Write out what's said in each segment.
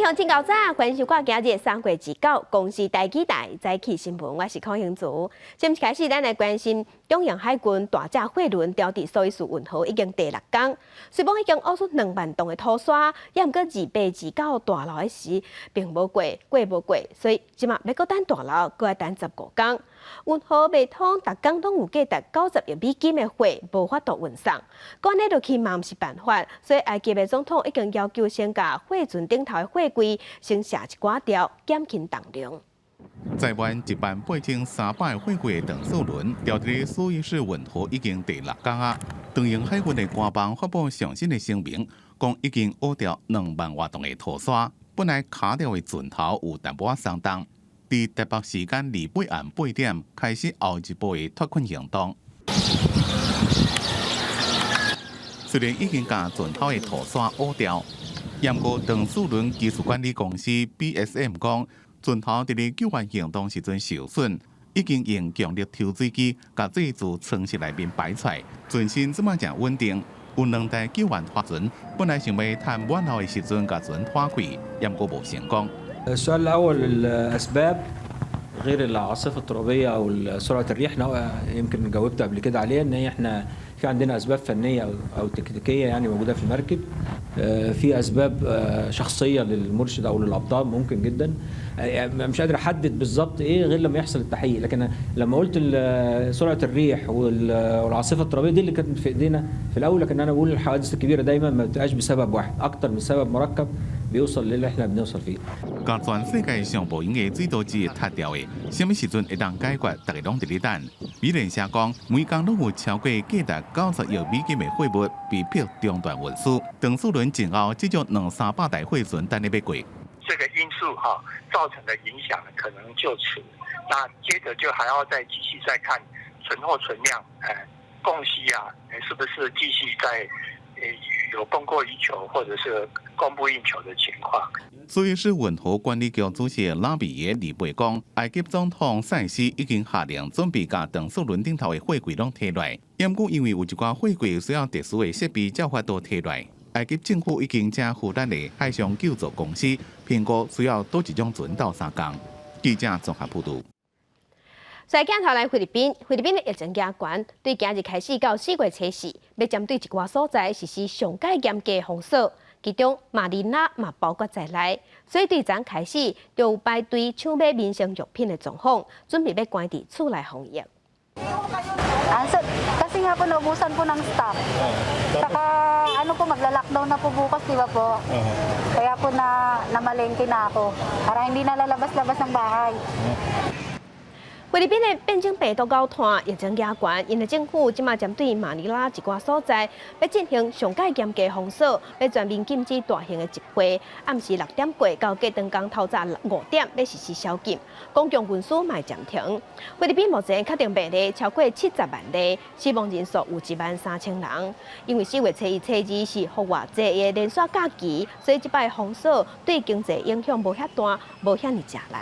各位警告者，关心我今日3月19公司大期待早起新闻，我是康兴祖。先开始，咱来关心中洋海军大只货轮调伫苏伊士运河已经第6天，虽讲已经挖出2万吨的土沙，也毋过2829大楼的时并无过无过，所以即马要搁等大楼，搁要等15天。运河卖通，逐工拢有价值90亿美金的货无法度运送，管理落去嘛毋是办法，所以埃及的总统已经要求先甲货船顶头的货柜先下一寡条，减轻重量。载满一万8300货柜的长速轮调伫苏伊士运河已经第6天啊。中洋海军的官方发布上新的声明，讲已经挖掉2万多吨的土沙，本来卡掉的船头有淡薄仔松动。伫台北时间28暗8点开始后一步的脱困行动。虽然已经将船头的土沙挖掉，不过长速轮技术管理公司 BSM 讲，船头伫咧救援行动时阵受损，已经用强力抽水机把水自舱室内面排出来，船身即马正稳定。有2台救援划船，本来想要趁晚后的时阵把船拖开，不过无成功。السؤال الأول الأسباب غير العاصفة الترابية أو سرعة الريح يمكن جاوبت قبل كده عليها إن إحنا في عندنا أسباب فنية أو تكتيكية يعني موجودة في المركب في أسباب شخصية للمرشد أو للأبطال ممكن جدا مش قادر أحدد بالظبط إيه غير لما يحصل التحقيق لكن لما قلت سرعة الريح والعاصفة الترابية دي اللي كانت في إيدينا في الأول لكن أنا بقول الحوادث الكبيرة دايما ما بتبقاش بسبب واحد أكتر من سبب مركب بيوصل للي احنا بنوصل فيه。甲全世界上无用的水道机塌掉的，什么时阵会当解决？大家拢伫咧等。美联社讲，每工拢有超过价值90亿美金的货物被迫中断运输。长速轮前后只有200-300台货船等咧要过。这个因素造成的影响可能就此，那接着就还要再继续再看存货存量，供需是不是继续在有供过于求，或者是供不应求的情况。苏伊士运河管理局主席拉比耶28讲，埃及总统塞西已经下令准备把长速轮顶头的货柜拢提来，不过因为有一寡货柜需要特殊的设备才法度提来。埃及政府已经请负责的海上救助公司评估需要多一种船到3天。记者综合报道。再镜头来菲律宾的疫情加悬，对今日开始到4月初4，要针对一寡所在实施上界严格封锁，其中马尼拉嘛包括在内，所以对昨开始就有排队抢买民生用品的状况，准备要关伫厝内防疫。Kasi nga po naubusan po ng stock. Saka ano po magla-lockdown na po bukas, di ba po? Kaya po namalengke na ako para hindi na lalabas-labas ng bahay. 菲律宾的变种病毒高团疫情加悬，因为政府即马针对马尼拉一寡所在要进行上界严格封锁，要全面禁止大型的集会，暗时6点过到隔顿工透早5点要实施宵禁，公共运输嘛暂停。菲律宾目前确定病例超过70万例，死亡人数有13000人。因为4月初1、初2是户外节的连续假期，所以即摆封锁对经济影响无遐大，无遐尼吃力。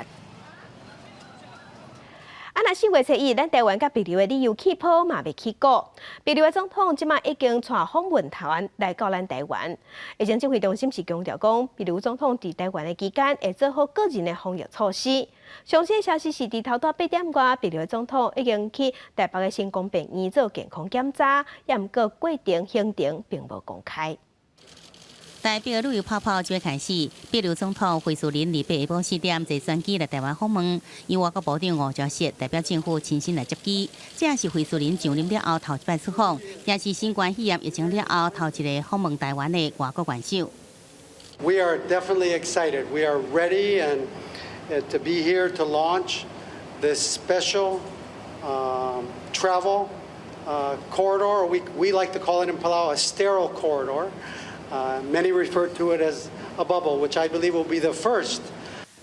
那4月初1，咱台湾甲秘鲁的旅游气泡嘛未起过。秘鲁的总统即马已经带访问台湾来到咱台湾。疫情指挥中心是强调讲，秘鲁总统伫台湾的期间会做好个人的防疫措施。详细消息是伫头到8点外，秘鲁的总统已经去台北的新光病院做健康检查，也毋过过程行程并无公开。在秘鲁旅游泡泡就要开始，秘鲁总统惠苏林2下晡4点坐专机来台湾访问，由外交部长吴钊燮代表政府亲身来接机。这也是惠苏林上任了后头一摆出访，也是新冠肺炎疫情了后头一个访问台湾的外国元首。We are definitely excited. We are ready and to be here to launch this special travel corridor. We like to call it in Palau a sterile corridor. Many refer to it as a bubble, which I believe will be the first.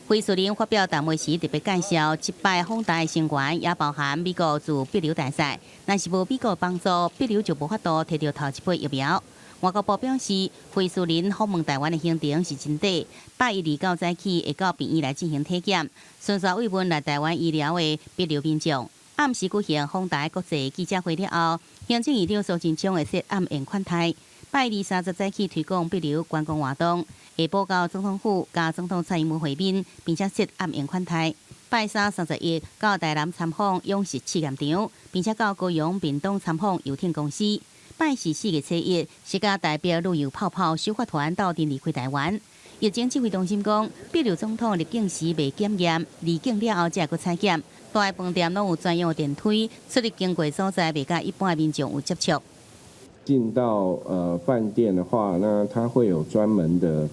惠苏林发表谈话时特别介绍，即摆访台成员也包含美国驻秘鲁大使，若是无美国帮助，秘鲁就无法度摕到头一批疫苗。外交部表示，惠苏林访问台湾的行程是真短，8月29早起会到病院来进行体检，顺续慰问来台湾医疗的秘鲁民众。暗时举行访台国际记者会了后，行政院长苏贞昌会设暗宴款待。拜2、30早起推广碧流观光活动，下晡到总统府加总统蔡英文会面，并且设暗宴款待。拜3、31到台南参访勇士试验场，并且到高雄屏东参访游艇公司。拜4、4月初1是甲代表旅游泡泡首发团到店离开台湾。疫情指挥中心讲，碧流总统入境时未检验，离境了后才搁采检。大个饭店拢有专用电梯，出入经过所在未甲一般民众有接触。进到饭店的话，那它会有专门的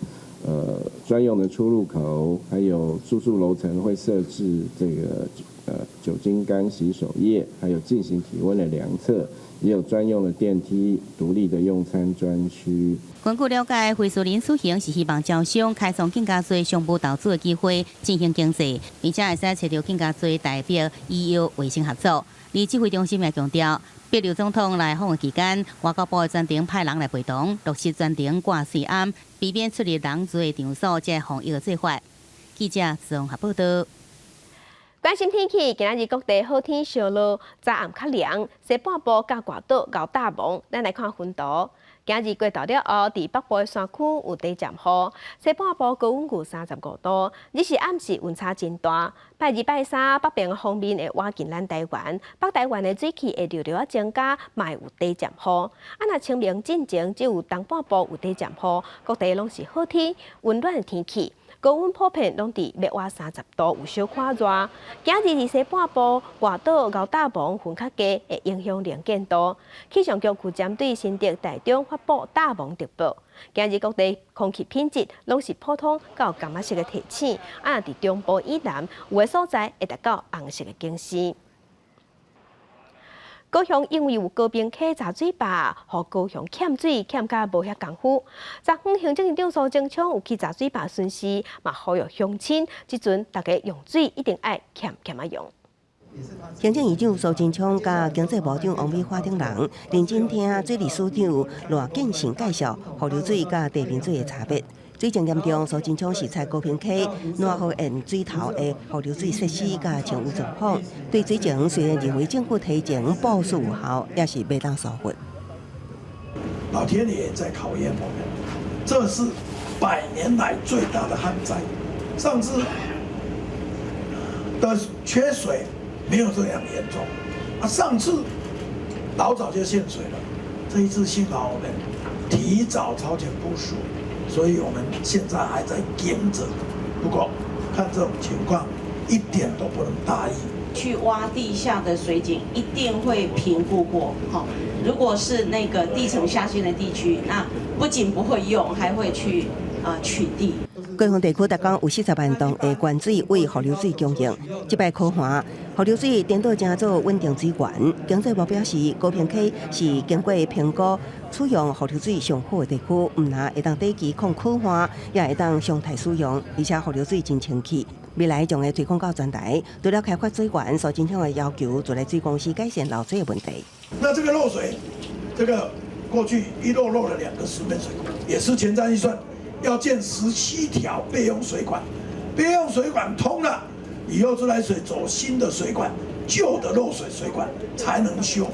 专用的出入口，还有住宿楼层会设置这个酒精干洗手液，还有进行体温的量测，也有专用的电梯、独立的用餐专区。根据了解，回溯林此行是希望招商开创更加多商务投资的机会，进行经济，并且会使找到更加多代表以有卫生合作。而指挥中心也强调，碧流总统来访的期间，外交部会专程派人来陪同，落实专程挂水安，避免出入人多的场所，才防疫的做法。记者综合报道。关心天气，今日各地好天小落，早暗较凉，西半部甲外岛到大蒙。咱来看分图。今日过到了后，伫北部的山区有地渐雨，西半部高温有35度，日是暗时温差真大。拜2、拜3，北边方面会挖进咱台湾，北台湾的水汽会略略增加，嘛有地渐雨。若清明进前，只有东半部有地渐雨，各地拢是好天、温暖的天气。高温普遍拢伫要活30度，有小可热。今日伫西半部、外岛、高大蒙云较低，会影响能见度。气象局有针对新竹、台中发布大蒙特报。今日各地空气品质拢是普通到柑仔色的提醒，伫中部以南有的所在会达到红色的警示。高雄因为有高冰溪查水坝，互高雄欠水欠甲无遐功夫。昨昏行政院长苏贞昌有去查水坝巡视，嘛呼吁乡亲，即阵大家用水一定爱欠啊用。行政院长苏贞昌甲经济部长王美花等人认真听水利署长罗建成介绍河流水甲地面水的差别。水情严重，苏贞昌视察高屏溪南河沿水头的河流水设施甲清污状况。对水情虽然认为政府提前部署有效，也是未当疏忽。老天爷在考验我们，这是100年来最大的旱灾。上次的缺水没有这样严重，上次老早就限水了，这一次幸好我们提早超前部署。所以我们现在还在盯着，不过看这种情况，一点都不能大意。去挖地下的水井，一定会评估过。如果是那个地层下陷的地区，那不仅不会用，还会去取缔。高雄地区达讲有40万栋的灌水为河流水供应，这摆考验河流水颠倒正做稳定资源。经济部表示，高屏溪是经过评估使用河流水上好的地区，唔但会当短期抗苦旱，也会当常态使用，而且河流水真清气。未来将会推广到全台。除了开发水源，苏贞昌的要求，自来水公司改善漏水的问题。那这个漏水，这个过去一漏了2个石门水管，也是前瞻预算。要建17条备用水管，备用水管通了，以后自来水走新的水管，旧的漏水水管才能修。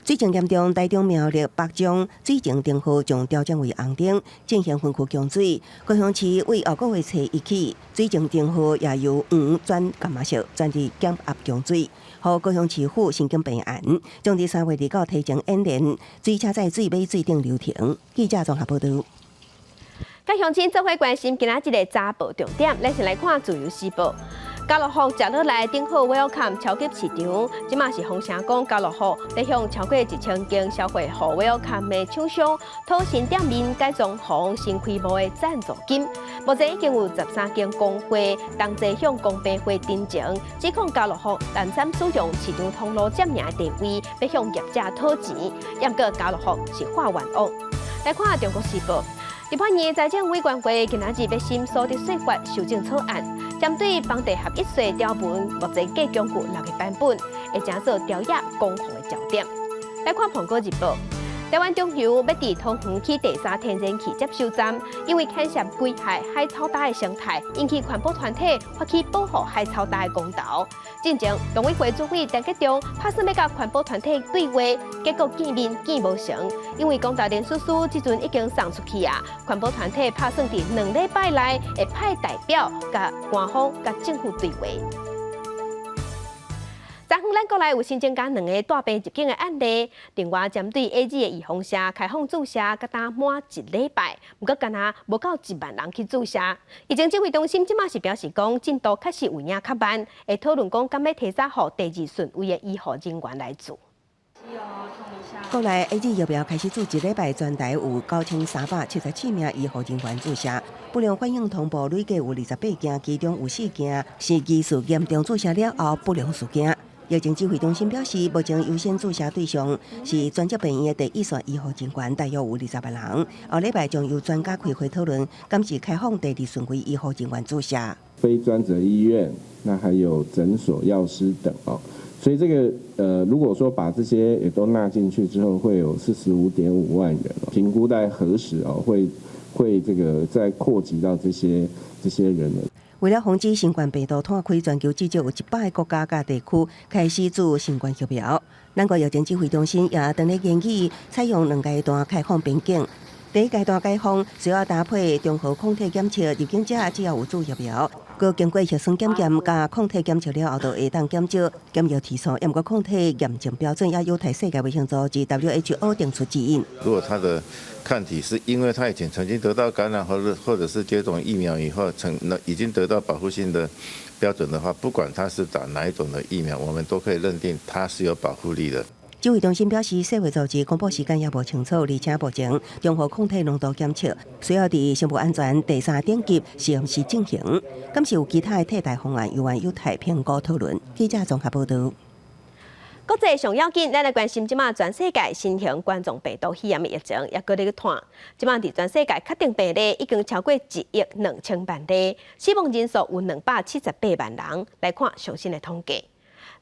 水情严重，台中苗栗北中水情灯号将调整为红灯，进行分区供水。高雄市为后个月初1起，水情灯号也由黄转柑仔色，转至减压供水。和高雄市府申请备案，将伫3月2号提前演练水车在水尾水顶流停。记者综合报道。甲乡亲做伙关心今仔日的早报重点，咱先来看自由时报。家乐福食落来顶好 Welcome 超级市场，即马是风声讲家乐福在向超过1000间消费户 Welcome 的厂商讨新店面改装潢新规模的赞助金。目前已经有13间工会同齐向公平会申请，指控家乐福滥竄使用市场通路占领的地位，要向业者讨钱。不过家乐福是化冤枉。来看中国时报。立法院财政委员会今仔日要审所得税法修正草案，针对房地合一税条文，目前计总共6个版本，会正做调查公控的焦点。来看《苹果日报》，台湾中油要伫桃园起第3天然气接收站，因为牵涉危害海草大的生态，引起环保团体发起保护海草大的公投。进前，农委会主委陈吉仲拍算要甲环保团体对话，结果见面见无成，因为公投连叔叔即阵已经送出去啊。环保团体拍算伫2礼拜内会派代表甲官方甲政府对话。昨昏咱国内有新增加2个大病入境的案例，另外针对 AZ 的预防射开放注射，甲打满1礼拜，不过敢若无够1万人去注射。疫情指挥中心即马是表示讲，进度确实有影较慢，会讨论讲敢要提早予第2顺位的医护人员来做。国内 AZ 疫苗开始注1礼拜，全台有9377名医护人员注射，不良反应通报累计有28件，其中有4件是疑似严重注射了后不良事件。疫情指挥中心表示，目前优先注射对象是专责病院的第1线医护人员，大约有20万人。后礼拜将由专家开会讨论，敢是开放第2顺位医护人员注射。非专责医院，那还有诊所、药师等哦。所以这个如果说把这些也都纳进去之后，会有45.5万人哦。评估在何时哦会这个再扩及到这些人呢？为了防止新冠病毒摊开，全球至少有100个国家甲地区开始注新冠疫苗。咱国疫情指挥中心也正咧研议采用2阶段开放边境。第1阶段开放需要搭配综合抗体检测，入境者只要有注疫苗，佮经过核酸检验加抗体检测了后，就会当减少检疫次数。不过抗体验证标准也有待世界卫生组织 WHO 定出指引。如果他的抗体是因为他以前曾经得到感染，或者是接种疫苗以后已经得到保护性的标准的话，不管他是打哪一种的疫苗，我们都可以认定他是有保护力的。指挥中心表示，世卫组织公布时间也无清楚，而且目前综合抗体浓度检测需要伫生物安全第3等级实验室进行。敢是有其他的替代方案，有待评估讨论。记者综合报道。国际上要紧，咱来关心即马全世界新型冠状病毒肺炎的疫情也搁咧传。即马伫全世界确定病例已经超过1.2亿万例，死亡人数有278万人。来看最新的统计。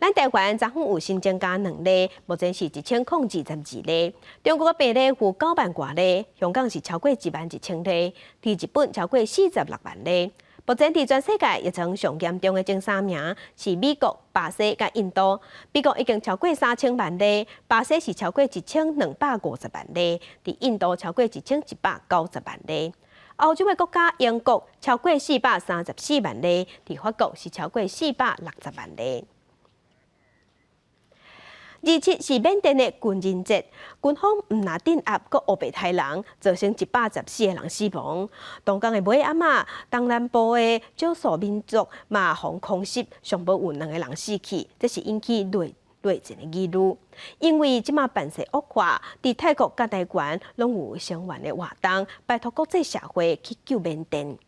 咱台湾昨昏有新增加2例，目前是1022例。中国的病例有9万多例，香港是超过11000例，伫日本超过46万例。目前伫全世界疫情上严重的前3名是美国、巴西甲印度。美国已经超过3000万例，巴西是超过1250万例，伫印度超过1190万例。欧洲的国家英国超过434万例，伫法国是超过460万例。27是缅甸的军人节，军方唔拿镇压，阁乌白杀人，造成114个人死亡。东港的尾阿嬷，东南部的少数民族嘛防空袭，上无有2个人死去，这是引起内战的议论。因为即马办事恶化，伫泰国甲台湾拢有声援的活动，拜托国际社会去救缅甸。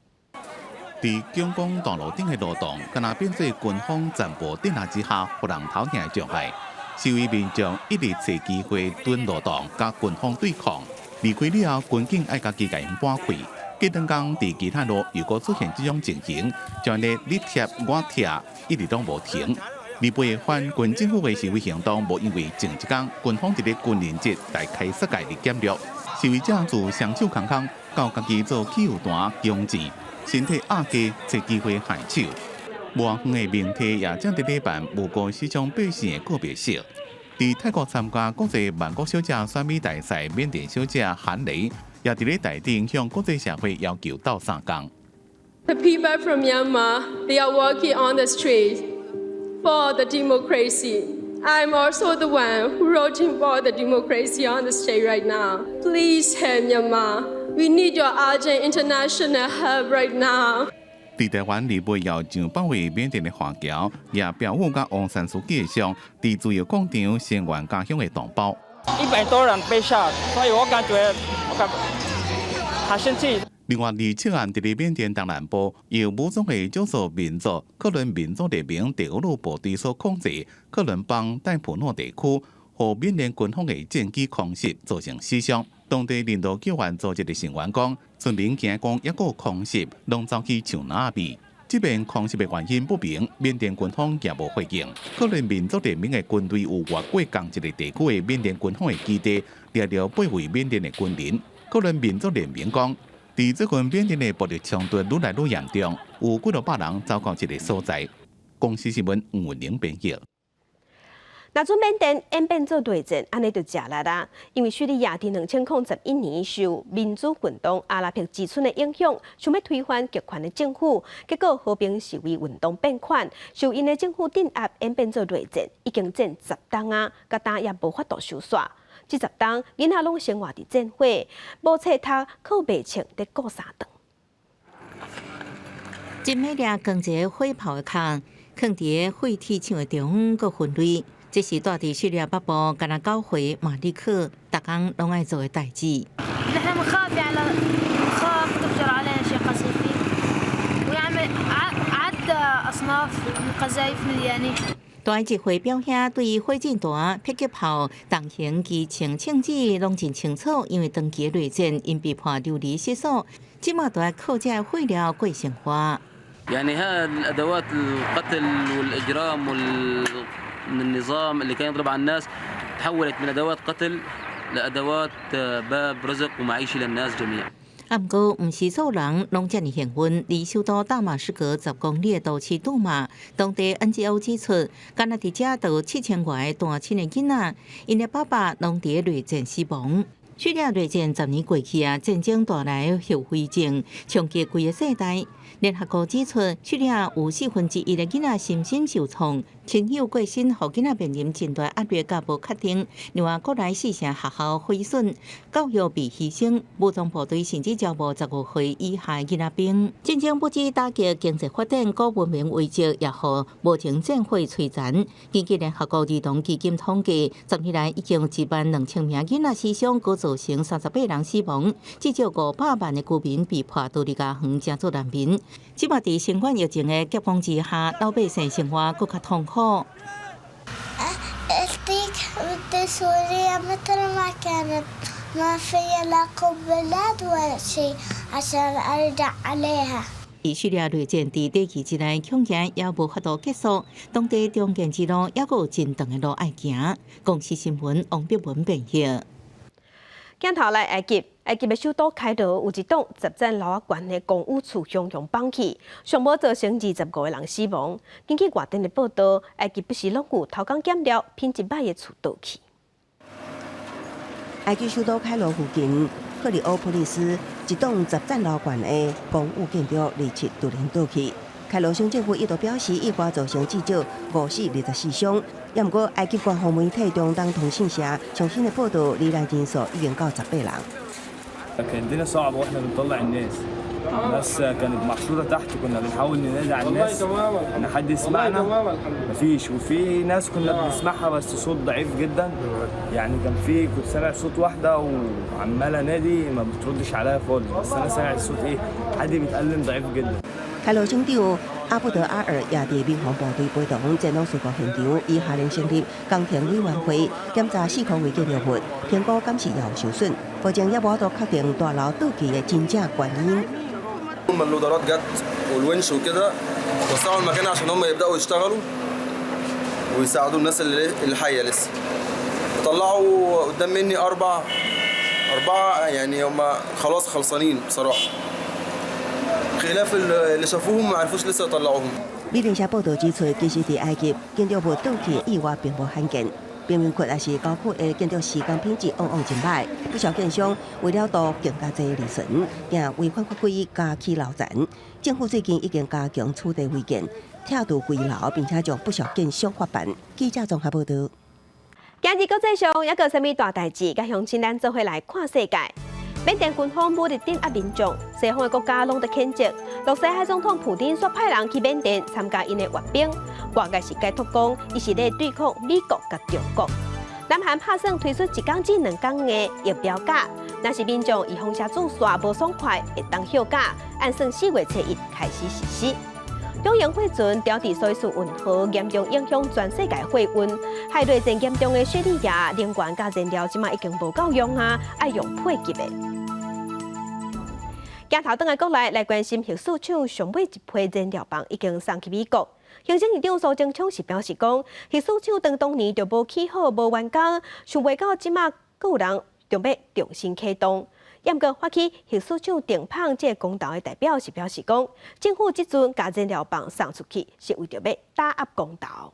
伫京广道路顶的路洞，敢若变做军方暂步镇压之下，互人讨厌的障碍。示威民众一直找机会蹲路洞，甲军方对抗。离开了后，军警爱甲其甲因搬开。过两天，伫其他路又搁出现这种情形，将咧你贴我贴，一直拢无停。离背反军政府的示威行动，无因为前一天军方伫咧军人节大开杀戒的检录，示威者自双手空空到家己做汽油弹攻击，身体压低，找机会害手。无远的命题也正伫咧办无辜死伤百姓的告别式。伫泰国参加国际万国小姐选美大赛，缅甸小姐韩蕾也伫咧台顶向国际社会要求斗相共。The people from Myanmar, they are working on the streets for the democracy. I'm also the one who voting for the democracy on the stage right now. Please help Myanmar. We need your urgent international help right now. 伫台湾离尾要上保卫缅甸的华侨，也表示甲王山书记的像，伫自由广场声援家乡的同胞。100多人被杀，所以我感觉好生气。另外，27案伫咧缅甸东南部由武装的少数民族克伦民族人民伫俄罗部队所控制克伦邦戴普诺地区，和缅甸军方的战机空袭造成死伤。当地人道救援组织的成员讲，村民惊讲一个空袭，拢走去抢哪边。这边抗击的原因不明，缅甸军方也无回应。个人民族联盟的军队有越过同一个地区的缅甸军方的基地，掠了8位缅甸的军人。个人民族联盟讲，在最近缅甸的暴力冲突愈来愈严重，有几多百人走到这个所在。公司新闻吴文玲编译。那阵缅甸演变做内战，安尼就食力啦。因为叙利亚伫2001年受民主运动阿拉伯之春的影响，想要推翻极权的政府，结果和平示威运动变款，受因的政府镇压演变做内战，已经战10冬啊，甲打也无法度收煞。这10冬，囡仔拢生活伫战火，无册读，靠卖穿得过3顿。真美丽光洁火炮的坑，放伫废铁厂的中个分类。这是住伫叙利亚北部加纳9岁马利克，逐工拢爱做的代志。大一会表兄对火箭弹、迫击炮、重型机枪枪支拢真清楚，因为长期内战因被判流离失所，即马都要靠这火料过生活。يعني الادوات القتل والاجرام من النظام اللي كان يضرب على الناس تحولت من ادوات قتل لادوات باب رزق ومعيشه للناس جميعا。不过，唔是所有人拢这么幸运。离首都大马士革10公里的都市杜马，当地 NGO 指出，干那伫遮都有7000外单亲的囡仔，因的爸爸拢伫内战死亡。叙利亚内战10年过去啊，战争带来后遗症，冲击规个世代。联合国指出，叙利亚有1/4的囡仔身心受创，亲友过身，互囡仔面临真大压力，甲无确定。另外，国内4成学校毁损，教育被牺牲，武装部队甚至招募15岁以下囡仔兵。战争不止打击经济发展，高文明危机也互无情战火摧残。根据联合国儿童基金统计，10年来已经有12000名囡仔死伤，各造成38人死亡，至少500万的居民被迫独立家园，成做难民。即马伫新冠疫情的夹攻之下，老百姓生活更加痛苦。以叙利亚内战伫第2季内恐惊也无法度结束，当地中间之路也有真长的路要行。公司新闻王碧文编译。镜头来埃及，埃及的首都开罗有一栋集赞楼高的公寓厝汹涌放起，上无造成25个人死亡。根据外电的报道，埃及不时拢有偷工减料、品质歹的厝倒去。埃及首都开罗附近，克里欧普利斯一栋集赞楼高的公寓建筑日前突然倒去。开罗省政府一度表示，意外造成至少5死24伤。也毋过，埃及官方媒体中东通讯社最新的报道，罹难人数已经到18人。كان الدنيا صعبة واحنا بنطلع الناس. الناس كانت محصورة تحت، كنا بنحاول ننادي على الناس ان حد يسمعنا، مفيش. وفي ناس كنا بنسمعها بس صوت ضعيف جدا، يعني كنت سامع صوت واحدة وعمالة نادي ما بتردش عليا خالص، بس انا سامع الصوت ايه حد بيتكلم ضعيف جدا。开罗省长阿布德阿尔也伫民防部队陪同前往事故现场，以下令成立工程委员会检查4块位建筑物，评估监视也有受损，目前也无法度确定大楼倒去的真正原因。لما اللودرات جت والونش وكده وسعوا المكان عشان هم يبداوا يشتغلوا ويساعدوا الناس اللي حيه لسه. طلعوا قدام مني أربعة يعني هم خلاص خلصانين بصراحة. خلاف اللي شافوهم ما عرفوش لسه يطلعوهم. 美联社报道指出，其实伫埃及建筑物倒去的意外并无罕见，贫民窟也是高区的建筑施工品质往往真歹。不少建商为了多更加侪利润，竟违反法规加起楼层。政府最近已经加强土地违建，拆除规楼，并且将不少建商法办。记者综合报道。今日国际上也有啥物大代志？甲乡亲咱做伙来看世界。缅甸军方武力镇压民众，西方的国家拢在谴责。洛西海总统普丁率派人去缅甸参加因的阅兵，外界是解脱讲，伊是咧对抗美国甲中国。南韩拍算推出1天至2天的疫苗假，若是民众以放射注射无爽快，会当休假，按算4月初1开始实施。中型火船掉伫苏伊士运河，严重影响全世界货运。害内战严重的叙利亚，能源甲燃料即马已经无够用啊，爱用配给的。镜头转来国内来关心，核市厂上尾一批燃料棒已经送去美国。行政院长苏贞昌是表示讲，核市厂当年就无起好、无完工，想袂到即马阁有人准备重新启动。也毋过发起核市厂停放这公道的代表是表示讲，政府即阵把燃料棒送出去，是为着要打压公道。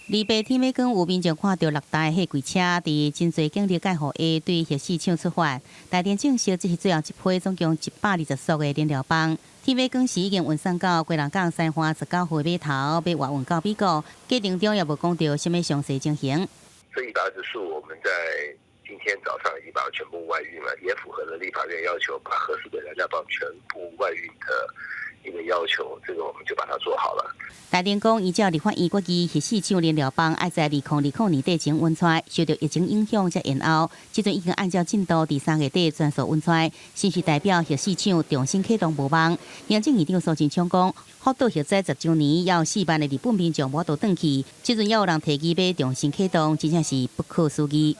礼拜天尾讲，有民众看到6台货柜车伫真侪警力介护下对核市厂出发。台电证实，这是最后一批总共120束的燃料棒。天尾讲时已经运送到龟人港三花19号码头，被外运到美国。计程中也无讲到什么详细情形。这120束我们在今天早上已经把它全部外运了，也符合了立法院要求，把合适的燃料棒全部外运的一个要求，这个我们就把它做好了。台电讲，依照立法院决议，核市厂燃料棒要在2020年底前运出，受到疫情影响才延后。即阵已经按照进度，第3月底全数运出，新时代表核市厂重新启动无望。行政院长苏贞昌讲，福岛核灾10周年，要4万的日本民众无都转去，即阵还有人提议要重新启动，真正是不可思议。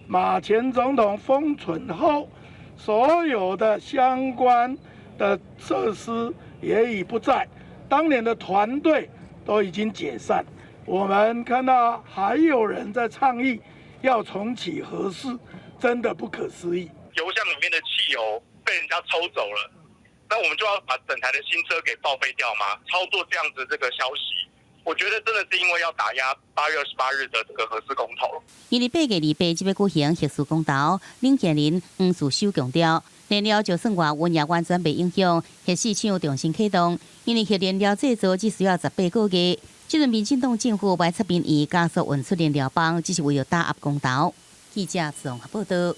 马前总统封存后，所有的相关的设施也已不在，当年的团队都已经解散。我们看到还有人在倡议要重启核四，真的不可思议。油箱里面的汽油被人家抽走了，那我们就要把整台的新车给报废掉吗？操作这样子这个消息，我觉得真的是因为要打压8月28日的这个核四公投。28月2日即要举行核四公投，林建仁、黄树修强调，燃料就算外运也完全袂影响，核市厂重新启动，因为核燃料制造只需要18个月。即阵民进党政府歪测民意，加速运出燃料棒，只是为了打压公投。记者综合报道。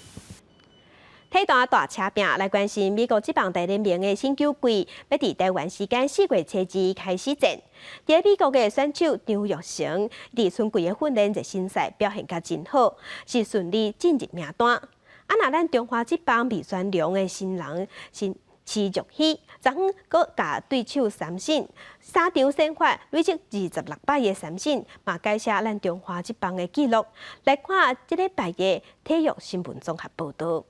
体大大车拼来关心美国职棒大联盟的新球季，要伫台湾时间4月初2开始战。伫美国的选手张玉成，伫春季的训练热身赛表现甲真好，是顺利进入名单。若咱中华职棒未选良的新人是施玉熙，昨昏阁甲对手三振，3场先发累积26败的三振，嘛改写咱中华职棒的纪录。来看这礼拜的体育新闻综合报道。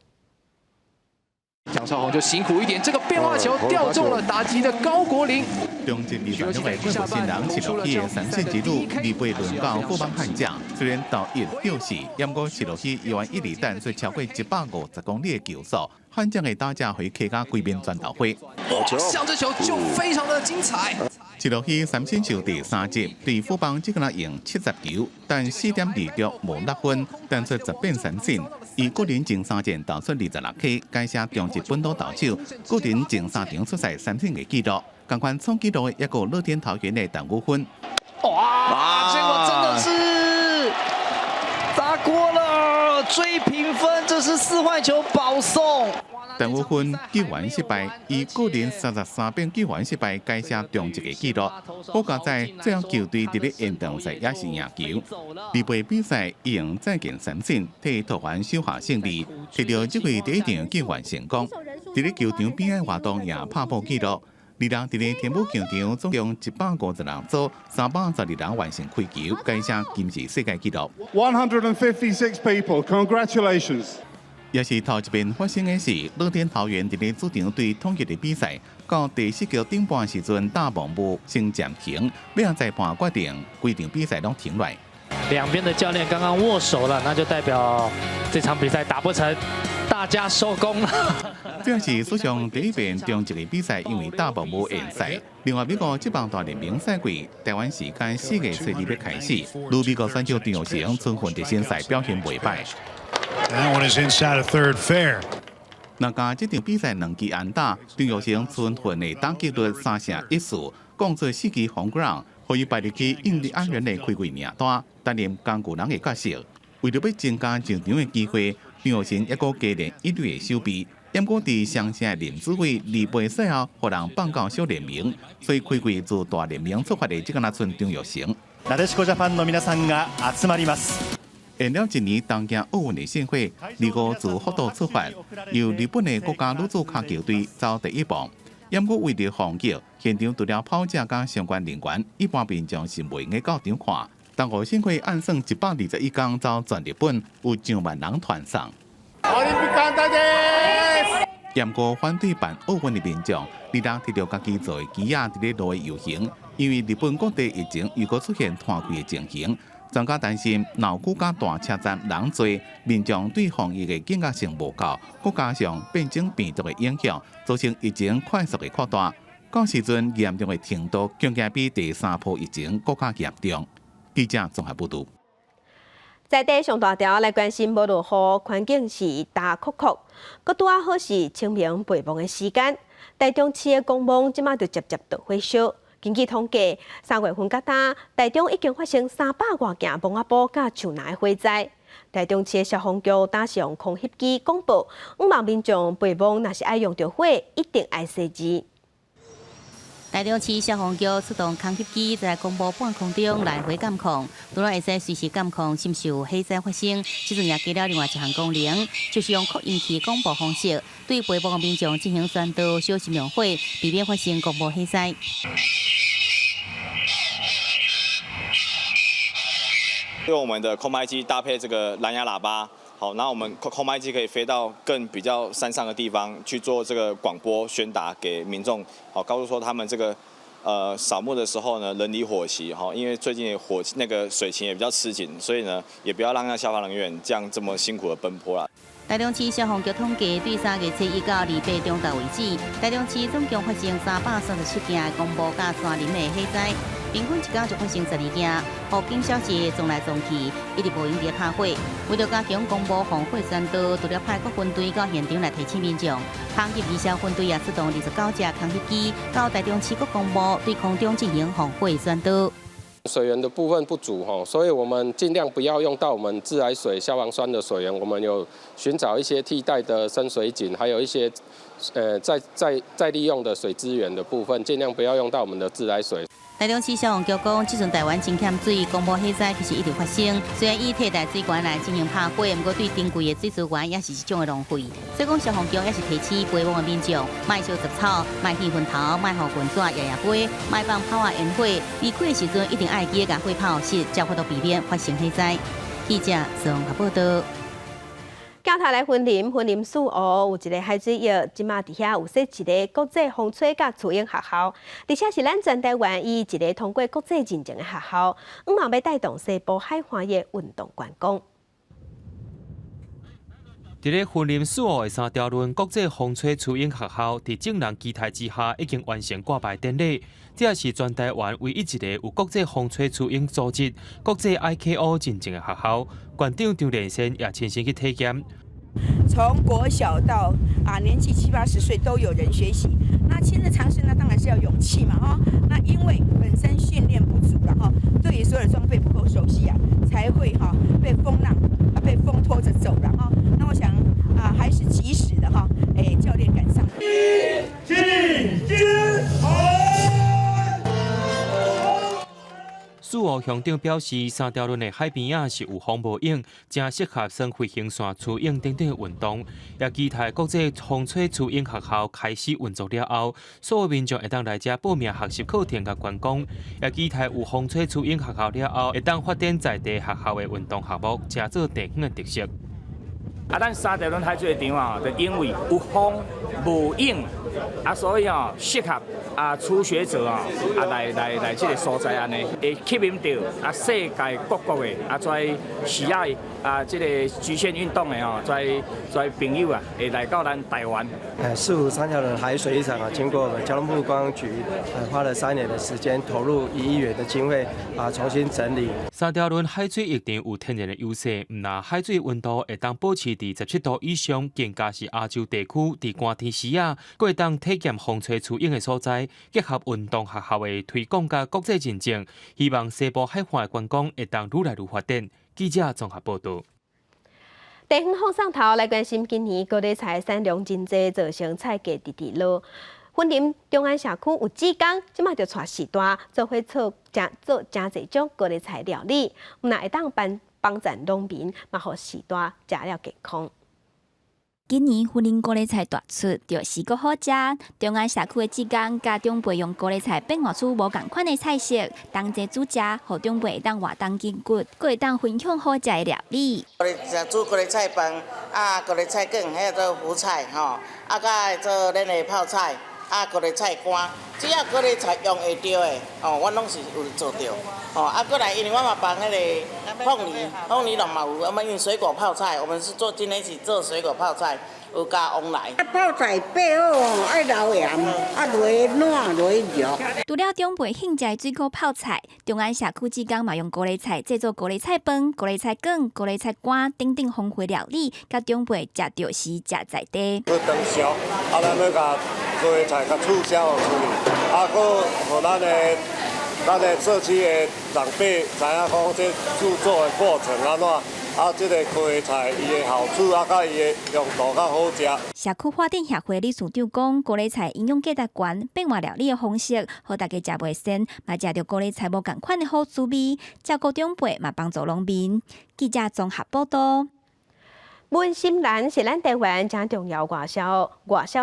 蒋少红就辛苦一点，这个变化球掉中了打击的高国林。中职比赛中的贵国新人施玉熙的三振纪录，28轮到富邦悍将，虽然到1表示，不过施玉熙游完1里弹，却超过150公里的球速。悍将的打者会客家规边转导会，像这球就非常的精彩。施玉熙三新秀第3集，对富邦只敢赢70球，但4.2局无6分，但出10变三振。伊个人前3战投出26K，改写中职本土投手个人前3场出赛三振的纪录。同款创纪录的也有乐天桃园的邓武芬。哇！结果真的是砸锅了，追平分，这是4坏球保送。邓武芬救援失败，以个人33变救援失败改写中职的纪录。好佳在这样球队伫咧延长赛也是赢球。28比赛伊用再见三振，替桃园收下胜利，摕到这回第1场救援成功。伫咧球场边的活动也打破纪录。2人伫咧天母球场总共150人组，312人完成开球，改写今世世界纪录。156 people, congratulations. 也是头一遍发生的是，乐天桃园伫咧主场对统一的比赛，到第4局顶半时阵大幕幕先暂停，要裁判决定规场比赛拢停落。两边的教练刚刚握手了，那就代表这场比赛打不成，大家收工了。这是史上第一遍中职的比赛因为大幕幕延赛。另外，美国职棒大联盟赛季台湾时间4月初2要开始，如美国选手张玉成春训热身赛表现袂歹。That one is inside of third fair. 那加这场比赛2支安打，张玉成春训的打击率3胜1负，共做4支home ground，可以排入去印第安人的开季名单，担任工具人的角色。为了要增加上场的机会，张玉成也搁加练1垒的守备。不过伫双城的林子伟2败赛后，互人放到小联盟，所以开季自大联盟出发的这个那村张玉成。なでしこジャパンの皆さんが集まります。延了1年东京奥运的盛会，25自福岛出发，由日本的国家女子卡球队走第1棒。不过为了防疫，现场除了跑者甲相关人员，一般民众是袂用到场看。东奥盛会按算121天走全日本，有上万人团上。严格反对办奥运的民众，日当摕着家己做的旗啊，伫咧路游行。因为日本各地疫情又搁出现摊开的情形，专家担心闹区甲大车站人多，民众对防疫的警觉性无够，搁加上变种病毒的影响，造成疫情快速的扩大。到时阵严重的程度，恐惊比第3波疫情更加严重。记者综合报道。在地上大条来关心无落雨，环境是大酷酷，佮拄啊好是清明备忘的时间。台中市的公墓即马就接着火烧。根据统计，3月份到今，台中已经发生300多件墓仔埔甲树林的火灾。台中市的消防局当时用空翕机公布，5万民众备忘，若是爱用着火，一定爱熄字。台中市消防局出动空翕机在公布半空中来回监控，除了会使随时监控是毋是有火灾发生，即阵也加了另外一项功能，就是用扩音器广播方式对备忘民众进行宣导，小心用火，避免发生公布火灾。用我们的空拍机搭配这个蓝牙喇叭。好，那我们空拍机可以飞到更比较山上的地方去做这个广播宣达给民众，好，告诉说他们这个扫墓的时候呢，人离火熄，哈，因为最近那个水情也比较吃紧，所以呢，也不要让消防人员这么辛苦的奔波啦。台中市消防局统计，对3月7日到28中昼为止，台中市总共发生337件公墓甲山林的火灾，平均一天就发生12件。火警消息撞来撞去，一直无用伫拍火。为了加强公墓防火宣导，除了派各分队到现场来提醒民众，空翕仪消分队也出动29架空翕机到台中市各公墓对空中进行防火宣导。水源的部分不足哈，所以我们尽量不要用到我们自来水、消防栓的水源，我们有寻找一些替代的深水井，还有一些再利用的水资源的部分，尽量不要用到我们的自来水。台中市消防局讲，即阵台湾真欠水，公墓火灾其实一直发生。虽然以替代水源来进行拍火，不过对珍贵的水资源也是一种的浪费。所以讲，消防局也是提醒备忘的民众，卖烧杂草，卖气烟头，卖互群纸夜飞，卖放炮啊烟火。离开的时阵一定爱记得把火炮熄，才可避免发生火灾。记者综合报道。镜头来云林四湖有一个海水浴，即马伫遐有设一个国际风吹甲雏鹰学校，而且是咱全台湾一个通过国际认证的学校，嘛要带动西部海岸的运动观光。伫咧云林四湖的3条轮国际风吹雏鹰学校，伫正人期待之下，已经完成挂牌典礼。这也是全台湾唯一一个有国际风吹雏鹰组织、国际 IKO 认证的学校。馆长张连生也亲身去体验。从国小到年纪70、80岁都有人学习。那亲自尝试呢，当然是要勇气嘛哈。那因为本身训练不足了哈，对于所有的装备不够熟悉啊，才会被风浪被风拖着走了哈。那我想还是及时的哈，教练赶上。四湖乡长表示，3条轮的海边啊是有风无影，正适合耍飞行线、雏鹰等等的运动。也期待国际风吹雏鹰学校开始运作了后，所有民众会当来这报名学习课程甲观光。也期待有风吹雏鹰学校了后，会当发展在地学校的运动项目，加做地方的特色。咱3条轮海水场啊，就因为有风无影，所以适合初学者来这个所在安尼，会吸引到世界各国的在喜爱这个极限运动的在朋友会来到咱台湾。四湖3条轮海水浴场经过我们交通部观光局花了3年的时间，投入1亿元的经费重新整理。3条轮海水浴场有天然的优势，那海水温度会当保持伫17度以上，更加是亚洲地区伫寒天时啊，会当体验风吹雏鹰的所在，结合运动学校的推广甲国际认证，希望西部海岸的观光会当愈来愈发展。记者综合报道。地方放送头来关心，今年高丽菜产量真济，造成菜价直直落。云林中安社区有几工，即马就带时段做伙做真侪种高丽菜料理，那会当帮助农民，嘛互时段食了健康。今年云林高丽菜大出，就是阁好食。中安社区的职工家长辈用高丽菜变化出无共款的菜色，同齐煮食，互长辈会当活动筋骨，阁会当分享好食的料理。高丽菜煮高丽菜饭，高丽菜梗，还有做福菜吼，甲做咱的泡菜，高丽菜干，只要高丽菜用会着的，我拢是有做着。过来，因为我嘛放迄个凤梨嘛有，我们用水果泡菜，我们是今天是做水果泡菜，有加旺来。泡菜背后爱留盐，落软落肉。除了长辈兴食的水果泡菜，中安社区职工嘛用高丽菜制作高丽菜饭、高丽菜梗、高丽菜干等等丰富料理，甲长辈食着时食在地。去长烧，咱要甲高丽菜甲促销出去，搁互咱的社区的长辈知影讲这制作的过程安怎，这个高丽菜伊的好处甲伊的用途较好食。社区发展协会理事长讲，高丽菜营养价值悬，变化料理的方式，互大家食袂腻，嘛食着高丽菜无共款的好滋味，照顾长辈嘛帮助农民。记者综合报道。文心兰是咱台湾正重要外销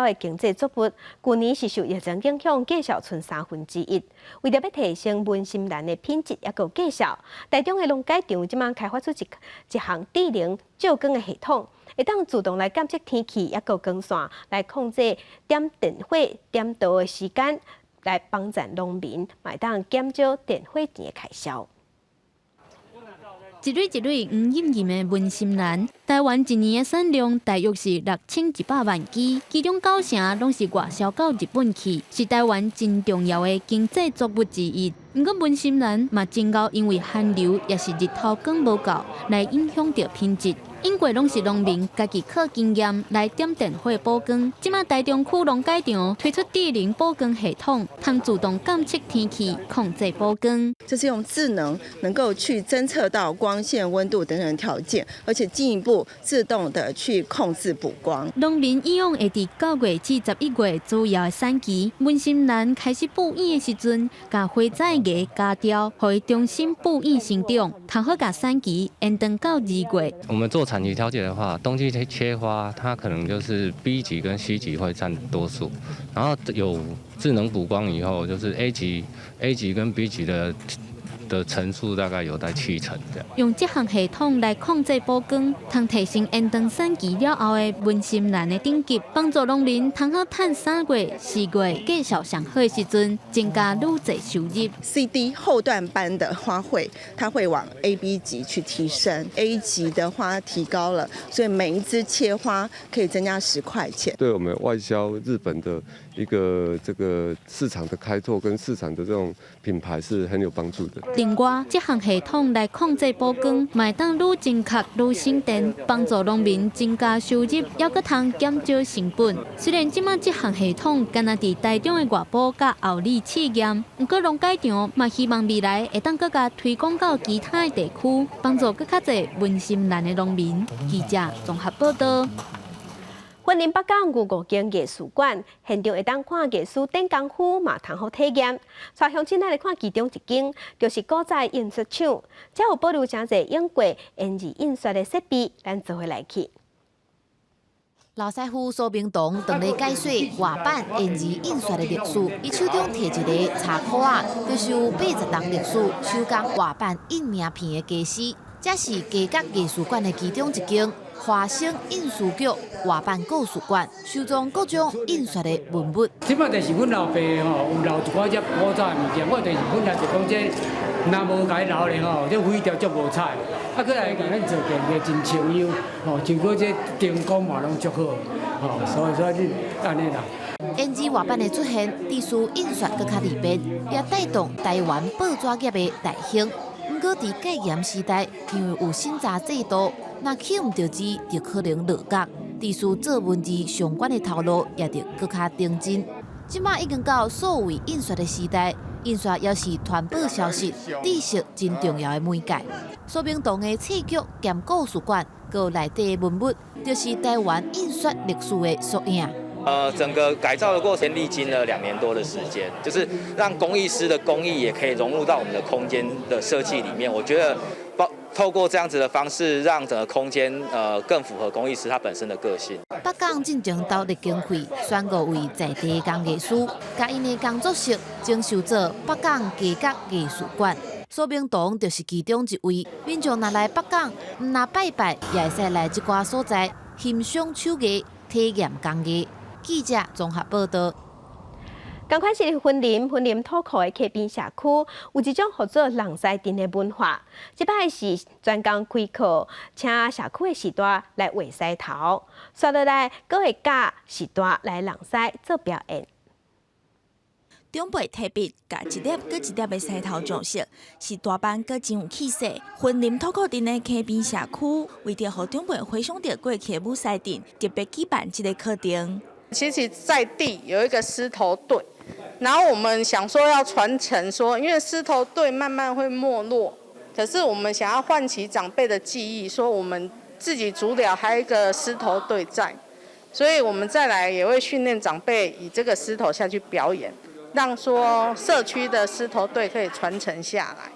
的经济作物，去年是受疫情影响，计销剩1/3。为着要提升文心兰的品质，也有计销，台中的农改场即马开发出一项智能照光的系统，会当自动来监测天气，也有光线来控制点电火点灯的时间，来帮助农民买当减少电火钱的开销。一蕊一蕊黄艳艳的文心兰，台湾一年的产量大约是6100万支，其中9成拢是外销到日本去，是台湾真重要的经济作物之一。不过文心兰嘛真够因为寒流也是日头光无够，来影响到品质。因过拢是农民家己靠经验来点电火补光。即马台中区农改场推出智能补光系统，通自动监测天气，控制补光。就是用智能能够去侦测到光线、温度等等条件，而且进一步自动的去控制补光。农民以往会伫9月至11月主要的产期，文心兰开始布叶的时阵，甲花仔叶加掉，互伊重新布叶生长，通好甲产期延长到2月。我们做产期调节的话，冬季切花它可能就是 B 级跟 C 级会占多数，然后有智能补光以后，就是 A 级跟 B 级的层数大概有在7成这样。用这项系统来控制补光，通提升延长产期了后的文心兰的等级，帮助农民通好趁3月、4月计销上好的时阵，增加愈侪收入。CD 后段班的花卉，它会往 AB 级去提升 ，A 级的花提高了，所以每一支切花可以增加10块钱。对我们外销日本的一个这个市场的开拓跟市场的这种品牌是很有帮助的。另外，这项系统来控制补光，卖当愈精确愈省电，帮助农民增加收入，也可通减少成本。虽然即马这项系统敢若伫台中的外埔甲后里试验，不过农改场嘛希望未来会当更加推广到其他的地区，帮助更较侪文心兰的农民。记者综合报道。云林北港有5间艺术馆，现场会当看艺术等功夫，嘛通好体验。带乡亲来看其中一间，就是古早印刷厂，这有保留真侪用过烟字印刷的设备，咱做伙来去。老师傅苏明同当咧解说画板烟字印刷的历史，伊手中摕一个茶箍仔，就是有80年历史手工画板印名片的家私。这是家角艺术馆的其中一间。华星印书局画板故事馆收藏各种印刷的文物。即摆就是阮老爸吼，有留一寡只古早的物件，我就是本来就讲这，若无甲伊留咧吼，这灰条足无彩。啊，过来甲咱做件个真像样，吼，经过这灯光嘛拢足好，吼，所以你安尼啦。胭脂画板的出现，历史印刷更较利便，也带动台湾报纸业的大兴。不过伫戒严时代，因为有审查制度，若起唔着字，就可能落角。历史做文字相关的头路也着更较顶进。即马已经到数位印刷的时代，印刷也是传播消息、知识真重要的媒介。苏明同的册局兼故事馆，佮内底的文物，就是台湾印刷历史的缩影。整个改造的过程历经了2年多的时间，就是让工艺师的工艺也可以融入到我们的空间的设计里面。我觉得透过这样子的方式，让整个空间更符合工艺师他本身的个性。北港进前投入经费，选购为在地工艺师，甲因的工作室征收做北港街角艺术馆。苏明堂就是其中一位。民众若来北港，唔拿拜拜，也会使来这寡所在欣赏手艺、体验工艺。记者综合报道。同款是婚林土库的溪边社区，有一种叫做人西镇的文化。这摆是专工开课，请社区的时代来画西头，刷落来，阁会教时代来人西做表演。长辈提笔，甲一粒搁一粒的西头装饰，是大班搁真有气势。婚林土库镇的溪边社区，为着让长辈回想到过去的武西镇，特别举办这个课程。其实在地有一个狮头队，然后我们想说要传承说，因为狮头队慢慢会没落，可是我们想要唤起长辈的记忆，说我们自己竹寮还有一个狮头队在，所以我们再来也会训练长辈以这个狮头下去表演，让说社区的狮头队可以传承下来。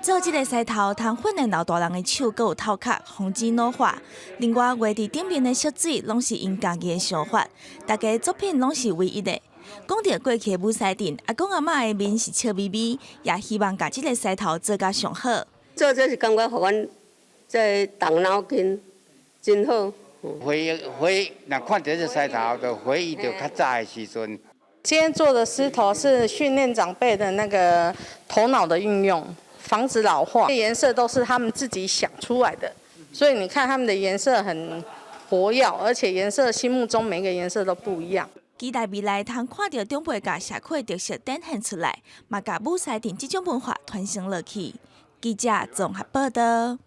做这个西头，通训练老大人的手，阁有头壳，防止老化。另外，画伫顶面的色水，拢是因家己的想法，大家作品拢是唯一的。讲到过去的武西镇，阿公阿嬷的面是笑眯眯，也希望把这个西头做甲上好。做这是感觉，互阮这动脑筋真好。若看到这西头，就回忆到较早的时阵。今天做的狮头是训练长辈的那个头脑的运用。防止老化，颜色都是他们自己想出来的，所以你看他们的颜色很活跃，而且颜色心目中每个颜色都不一样。期待未来通看到长辈甲社区的特色展现出来，嘛甲武西镇这种文化传承落去。记者综合报道。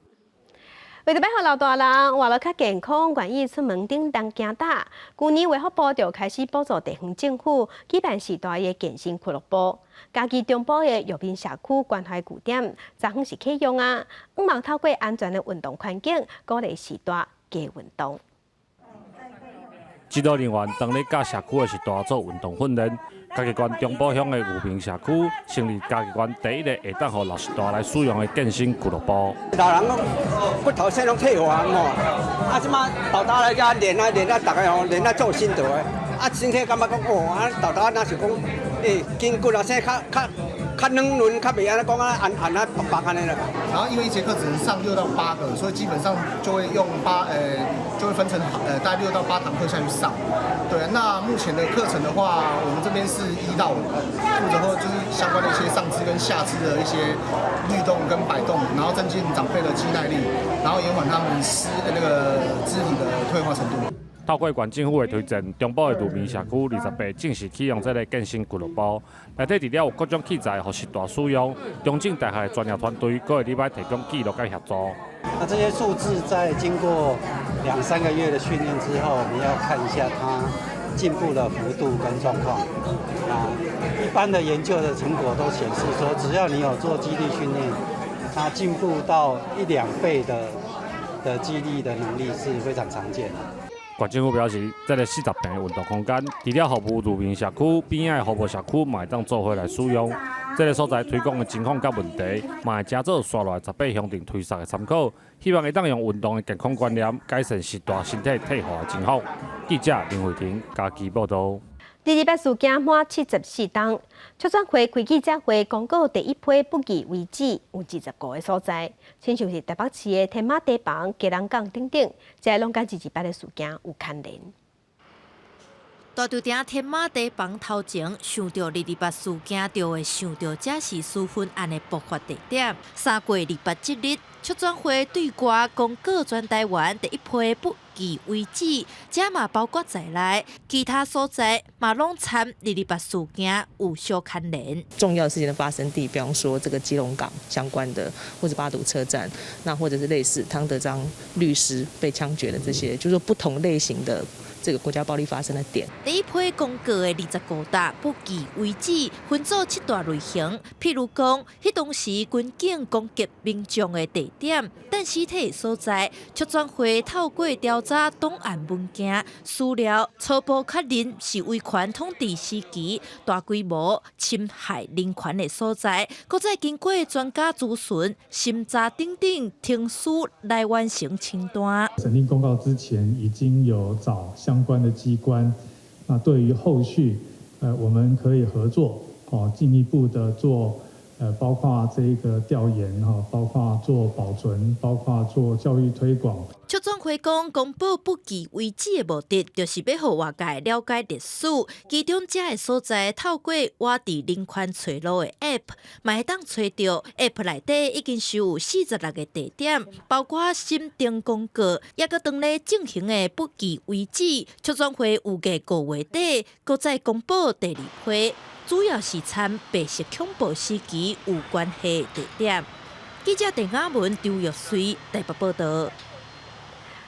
为着要让老大人活得较健康，愿意出门顶当行打，去年卫福部就开始补助地方政府举办时代的健身俱乐部。家己中部的玉民社区关怀据点，昨昏是启用啊，希望透过安全的运动环境，鼓励时代加运动。指导人员当日教社区的时代做运动训练。嘉义县中埔乡的玉民社区成立嘉义县第一个会当予老时代来使用的健身俱乐部。老人骨头先拢退化吼，即马豆豆来遮练啊，大家吼练做心得的，身体感觉讲哦，豆豆若是讲筋骨啊，生较软润，较袂安尼讲按白安尼啦。然后因为一节课只能上6到8个，所以基本上就会用就会分成大概6到8堂课下去上。对，那目前的课程的话，我们这边是1到5，负责或就是相关的一些上肢跟下肢的一些律动跟摆动，然后增进长辈的肌耐力，然后延缓他们那个肢体的退化程度。透过县政府的推荐，中部的玉民社区28正式启用这个健身俱乐部，内底除了有各种器材予时代使用，中正大学的专业团队阁会里摆提供记录跟协助。那这些数字在经过2、3个月的训练之后，我们要看一下它进步的幅度跟状况。一般的研究的成果都显示说，只要你有做肌力训练，它进步到1、2倍的肌力的能力是非常常见的。县政府表示，这个40平的运动空间，除了服务玉民社区边仔的服务社区，嘛会当做伙来使用。这个所在推广的情况甲问题，嘛会加做刷落18乡镇推测的参考，希望会当用运动的健康观念，改善时代身体退化的情况。记者林慧婷家己报道。第200事件满74档，出转会开记者会公告第一批不义为止，有25个所在，亲像是台北市的天马地房、基隆港等等，这拢甲200的事件有牵连。大稻埕天马地房头前，想到228事件，就会想到这是私分案的爆发地点。3月27日，出转会对外公告全台湾第一批不义为止，这嘛包括在内，其他所在嘛拢参228事件有相牵连。重要事件的发生地，比方说这个基隆港相关的，或者八堵车站，那或者是类似汤德章律师被枪决的这些，就是说不同类型的这个国家暴力发生的点。第一批公告的25大不计为止，分做7大类型。譬如讲，迄当时军警攻击民众的地点、等尸体所在，促转会透过调查档案文件、资料，初步确认是威权统治时期大规模侵害人权的所在，搁再经过专家咨询、审查等等程序来完成清单。审定公告之前，已经有找相关的机关，那对于后续，我们可以合作，进一步的做，包括这个调研，包括做保存，包括做教育推广。促转会讲，公布不计为止的目的，就是要让外界了解历史，其中这个所在透过我伫人权找路的 App， 嘛会当找到 App 内底已经收有46个地点，包括审定公告，也搁当咧进行的不计为止。促转会有个5月底，搁再公布第2批，主要是参白色恐怖时期有关系的地点。记者陈雅文、周玉水台北报道。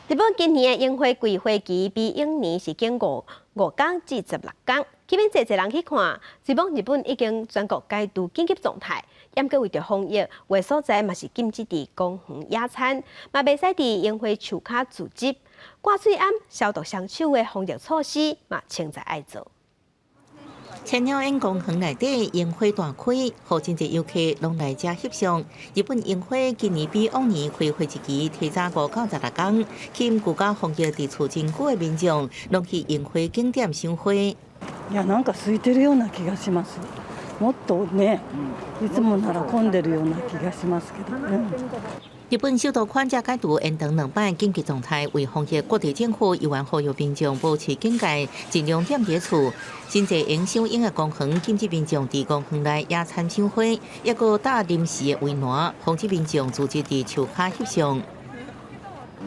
日本今年的樱花季会期比往年是经过5天至16天，去免侪人去看。据讲日本已经全国解除紧急状态，严格为着防疫，有的所在嘛是禁止伫公园野餐，嘛袂使伫樱花树骹聚集。挂水庵、消毒双手的防疫措施嘛，千载爱做。千鸟宴公园内底樱花大开，好真侪游客拢来遮翕相。日本樱花今年比往年开花日期提早5到16天，吸引居家防疫伫厝真久的民众，拢去樱花景点赏花。いや、なんか空いてるような気がします。もっとね、いつもなら混んでるような気がしますけど。日本首都圈才解除延长2摆紧急状态，为防疫，各地政府依然呼吁民众保持警戒，尽量踮伫厝。真侪营赏樱的公园禁止民众伫公园内野餐赏花，也搁搭临时的围栏，防止民众聚集伫树骹翕相。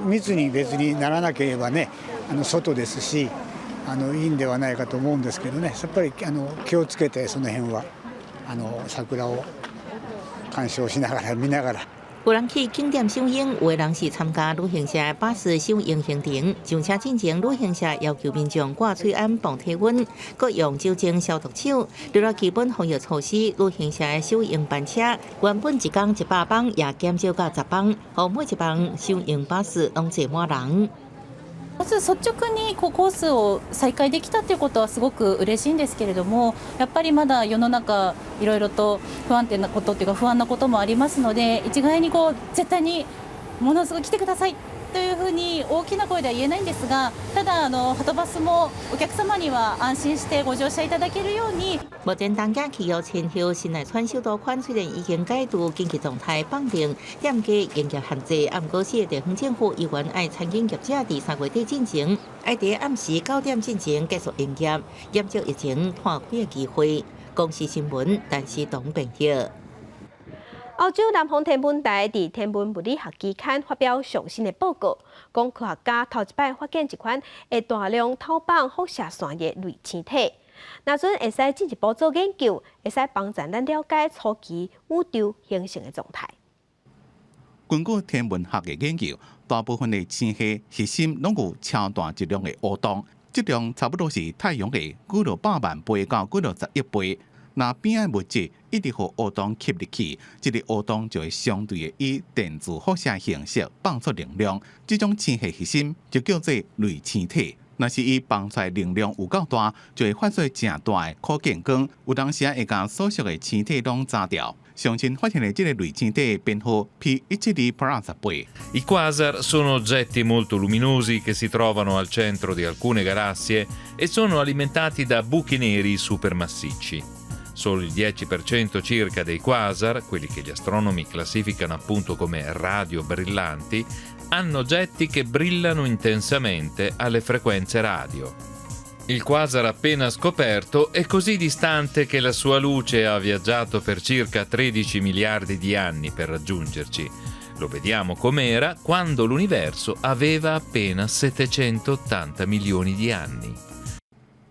密に別にならなければね、外ですし、いいんではないかと思うんですけどね、やっぱり気をつけてその辺は桜を鑑賞しながら見ながら。有人去景点赏樱，有的人是参加旅行社巴士赏樱行程。上车进前，旅行社要求民众挂嘴安防体温，各用酒精消毒手。除了基本防疫措施，旅行社的赏樱班车原本一天100班，也减少到10班，和每一班赏樱巴士拢坐满人。まず率直にコースを再開できたということはすごく嬉しいんですけれども、やっぱりまだ世の中いろいろと不安定なことっていうか不安なこともありますので、一概に絶対にものすごい来てくださいというふうに大きな声では言えないんですが、ただはとバスもお客様には安心してご乗車いただけるように。目前东京汽油前后新来川首都圈虽然已经解除紧急状态绑定严格营业限制，暗过市的地方政府依然爱餐饮业者伫3月底进行，爱伫暗时9点进前结束营业，减少疫情破开的机会。公司新闻，陈思东编辑。澳洲南方天文台伫天文物理学期刊发表上新的报告，讲科学家头一摆发现一款会大量透放辐射线的类星体，那阵会使进一步做研究，会使帮助咱了解初期宇宙形成的状态。根据天文学的研究，大部分的星系核心拢有超大质量的乌洞，质量差不多是太阳的几落100万倍到几落10亿倍。那边的物质一直互乌洞吸入去，这个乌洞就会相对的以电磁辐射形式放出能量。这种星系核心就叫做类星体。若是伊放出来能量有够大，就会发出正大的可见光。有当时会将所属的星体拢炸掉。上新发现的这个类星体编号 P172+倍。I quasar sono oggetti molto luminosi che si trovano al centro di alcune galassie e sono alimentati da buchi neri supermassicci. Solo il 10% circa dei quasar, quelli che gli astronomi classificano appunto come radio brillanti, hanno oggetti che brillano intensamente alle frequenze radio. Il quasar appena scoperto è così distante che la sua luce ha viaggiato per circa 13 miliardi di anni per raggiungerci. Lo vediamo com'era quando l'universo aveva appena 780 milioni di anni.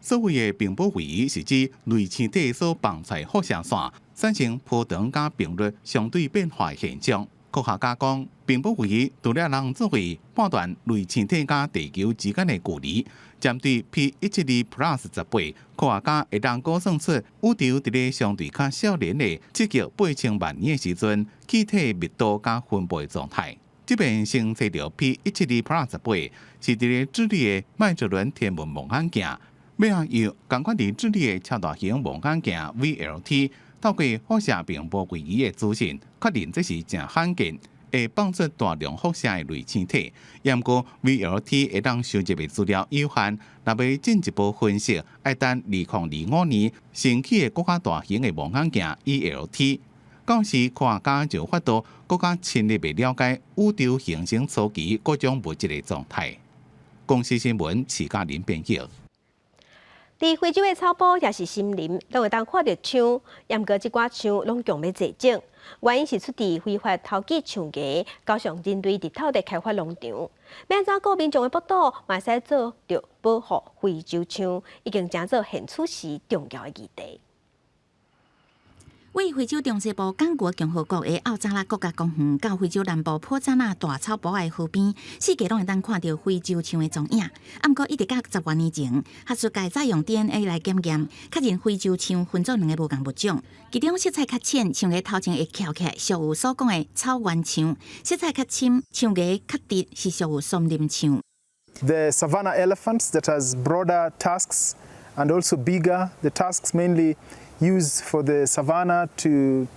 所谓的屏保位是指类星体所放出的辐射线产生波长甲频率相对变化的现象。科学家讲，并不为除了人作为判断类星体甲地球之间的距离。针对 P172 Plus 18，科学家会当估算出宇宙伫咧相对较少年的78000万年的时阵，气体密度甲分布状态。即边先测到 P172 Plus 18是伫咧智利的麦哲伦天文望远镜，要用同款伫智利的超大型望远镜 VLT。透过辐射并无位移的资讯，确认这是正罕见会放出大量辐射的类星体。不过 VLT 会当收集的资料有限，若要进一步分析，要等2025年新起的更加大型的望远镜 ELT。到时科学家就发到更加深入的了解宇宙形成初期各种物质的状态。公司新闻徐嘉玲编辑。伫非洲的草埔也是森林，拢会当看到枪，不过即寡枪拢强要坐整，原因是出自非法投机枪价，加上针对伫土地开发农场，要安怎顾民众的报道，嘛使做着保护非洲枪，已经成做现此时重要的议题。为非洲中西部刚果共和国的奥扎拉国家公园到非洲南部普扎纳大草埔的河边，四界拢会当看到非洲枪的踪影。不过，一直到10多年前，学术界再用 DNA 来检验，确认非洲枪分做两个无共物种，其中色彩较浅，枪个头前会翘起，属有所讲的草原枪；色彩较深，枪个较直，是属有森林枪。The savanna elephants that has broader tusks and also bigger. The tusks mainly used for the savanna to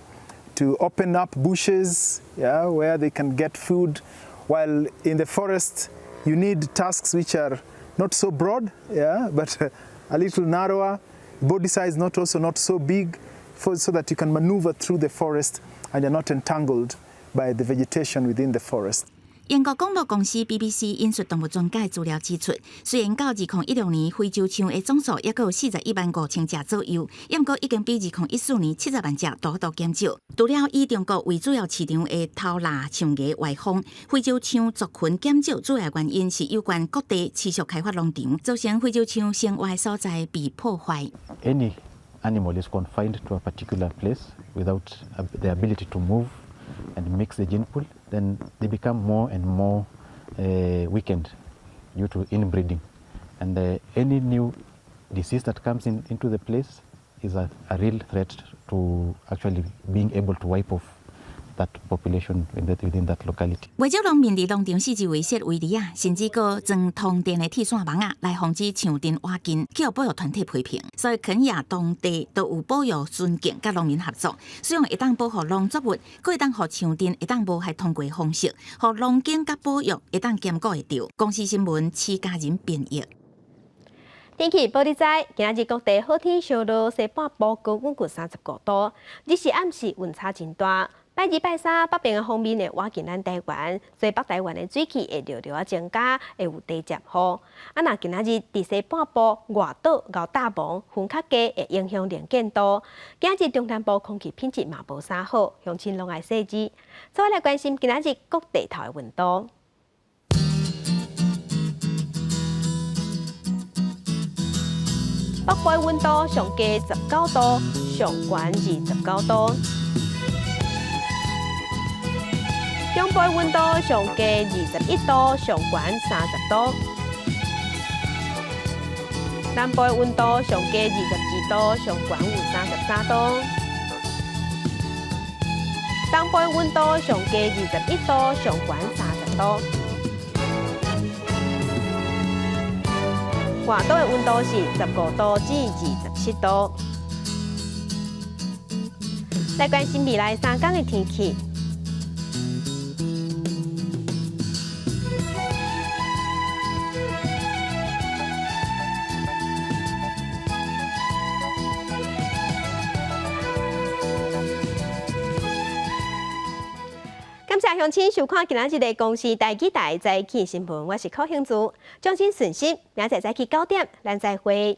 open up bushes, yeah, where they can get food. While in the forest, you need tusks which are not so broad, yeah, but a little narrower. Body size not so big, so that you can maneuver through the forest and you're not entangled by the vegetation within the forest. 英国广播公司 BBC 引述动物专家资料指出，虽然到2016年非洲枪的总数约有415000只左右，不过已经比2014年70万只大大减少。除了以中国为主要市场的偷拿枪价外放，非洲枪族群减少主要原因是有关各地持续开发农场，造成非洲枪生活所在被破坏。Any animal is confined to a particular place without the ability to move and mix the gene pool, then they become more and more weakened due to inbreeding. And any new disease that comes into the place is a real threat to actually being able to wipe off that population within that locality. 为少农民伫农场四周围设围篱啊，甚至个装通电的铁线网啊，来防止枪阵挖进，去互保育团体批评。所以肯亚当地都有保育巡警甲农民合作，使用会当保护农作物，佫会当互枪阵会当无害通过的方式，互农警甲保育会当兼顾会到。公司新闻徐嘉仁编译。天气报你知，今日各地好天烧热，西半部高温近35度，日时暗时温差真大。拜二、拜三，北边方面会挖进咱台湾，所以北台湾的水汽会略略增加，会有低接雨。若今仔日伫西半部外岛、到大棚风较低，会影响能见度。今仔日中南部空气品质嘛无啥好，乡亲拢爱细致。再来关心今仔日各地头的温度。北部的温度上低19度，上悬29度。中部的温度上低21度，上悬30度；南部的温度上低22度，上悬有33度；东部的温度上低21度，上悬30度；外岛的温度是15度至27度。来关心未来3天的天气。感谢乡亲收看今仔日的公视台记台早起新闻，我是柯兴珠，掌声顺心，明仔早起9点，咱再会。